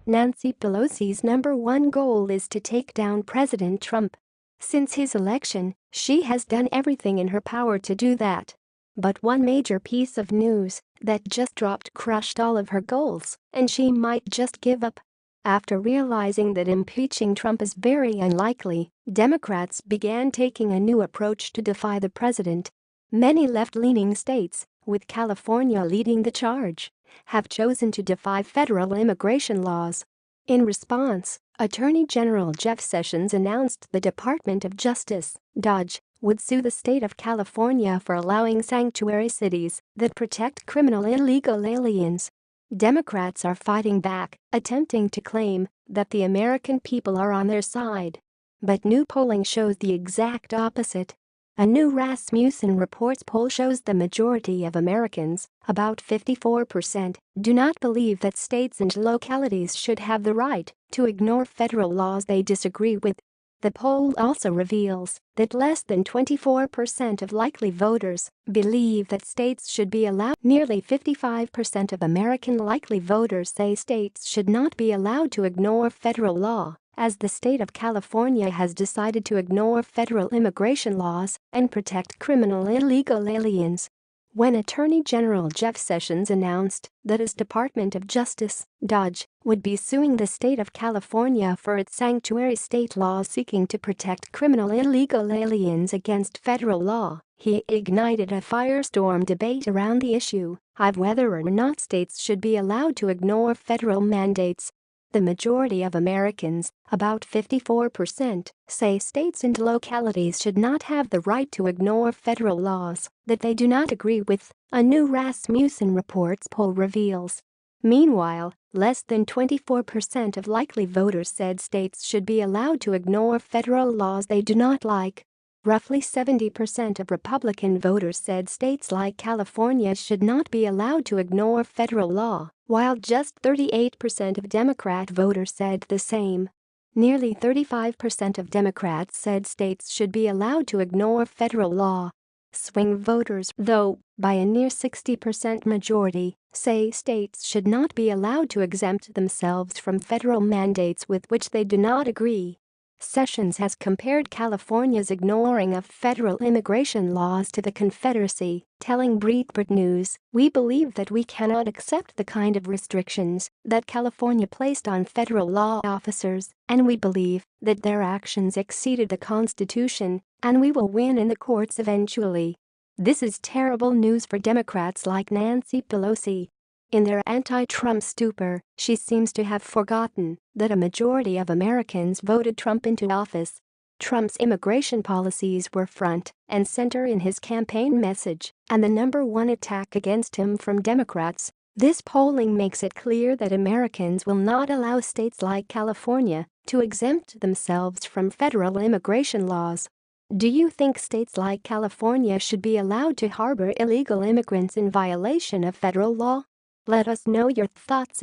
Nancy Pelosi's #1 goal is to take down President Trump. Since his election, she has done everything in her power to do that. But one major piece of news that just dropped crushed all of her goals, and she might just give up. After realizing that impeaching Trump is very unlikely, Democrats began taking a new approach to defy the president. Many left-leaning states, with California leading the charge, have chosen to defy federal immigration laws. In response, Attorney General Jeff Sessions announced the Department of Justice, DOJ, would sue the state of California for allowing sanctuary cities that protect criminal illegal aliens. Democrats are fighting back, attempting to claim that the American people are on their side. But new polling shows the exact opposite. A new Rasmussen Reports poll shows the majority of Americans, about 54%, do not believe that states and localities should have the right to ignore federal laws they disagree with. The poll also reveals that less than 24% of likely voters believe that states should be allowed. Nearly 55% of American likely voters say states should not be allowed to ignore federal law, as the state of California has decided to ignore federal immigration laws and protect criminal illegal aliens. When Attorney General Jeff Sessions announced that his Department of Justice, DOJ, would be suing the state of California for its sanctuary state laws seeking to protect criminal illegal aliens against federal law, he ignited a firestorm debate around the issue of whether or not states should be allowed to ignore federal mandates. The majority of Americans, about 54%, say states and localities should not have the right to ignore federal laws that they do not agree with, a new Rasmussen Reports poll reveals. Meanwhile, less than 24% of likely voters said states should be allowed to ignore federal laws they do not like. Roughly 70% of Republican voters said states like California should not be allowed to ignore federal law, while just 38% of Democrat voters said the same. Nearly 35% of Democrats said states should be allowed to ignore federal law. Swing voters, though, by a near 60% majority, say states should not be allowed to exempt themselves from federal mandates with which they do not agree. Sessions has compared California's ignoring of federal immigration laws to the Confederacy, telling Breitbart News, "We believe that we cannot accept the kind of restrictions that California placed on federal law officers, and we believe that their actions exceeded the Constitution, and we will win in the courts eventually." This is terrible news for Democrats like Nancy Pelosi. In their anti-Trump stupor, she seems to have forgotten that a majority of Americans voted Trump into office. Trump's immigration policies were front and center in his campaign message and the #1 attack against him from Democrats. This polling makes it clear that Americans will not allow states like California to exempt themselves from federal immigration laws. Do you think states like California should be allowed to harbor illegal immigrants in violation of federal law? Let us know your thoughts.